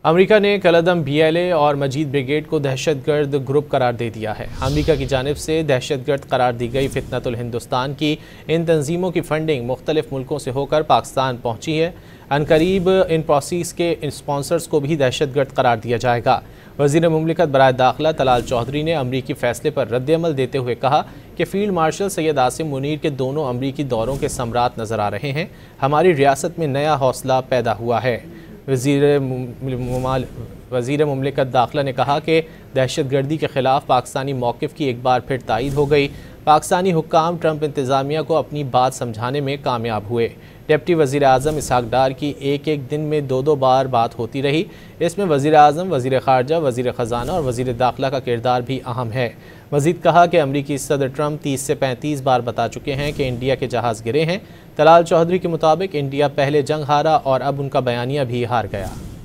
America ने कलअदम BLA और मजीद brigade को दहशतगर्द ग्रुप करार दे दिया है। अमेरिका की जानिब से दहशतगर्द करार दी गई फितनतुल हिंदुस्तान की इन तंजीमों की फंडिंग मुख्तलिफ मुल्कों से होकर पाकिस्तान पहुँची है। अनकरीब इन प्रोसेस के स्पॉन्सर्स को भी दहशतगर्द करार दिया जाएगा। वज़ीर मुमलिकत बराए दाखिला तलाल चौधरी ने अमरीकी फैसले पर रद्द-ए-अमल देते हुए कहा कि फ़ील्ड मार्शल सैयद आसिम मुनीर के दोनों अमरीकी दौरों के समरात नज़र आ रहे हैं। हमारी रियासत में नया हौसला पैदा हुआ है। वज़ीर मुमलिकत दाखिला ने कहा कि दहशतगर्दी के ख़िलाफ़ पाकिस्तानी मौक़िफ़ की एक बार फिर तायीद हो गई। पाकिस्तानी हुक्काम ट्रंप इंतज़ामिया को अपनी बात समझाने में कामयाब हुए। डिप्टी वज़ीर आज़म इसहाक़ डार की एक दिन में दो बार बात होती रही। इसमें वज़ीर आज़म, वज़ीर ख़ारजा, वज़ीर ख़ज़ाना और वज़ीर दाखिला का किरदार भी अहम है। मज़ीद कहा कि अमरीकी सदर ट्रंप 30 से 35 बार बता चुके हैं कि इंडिया के जहाज़ गिरे हैं। तलाल चौधरी के मुताबिक इंडिया पहले जंग हारा और अब उनका बयानिया भी हार गया।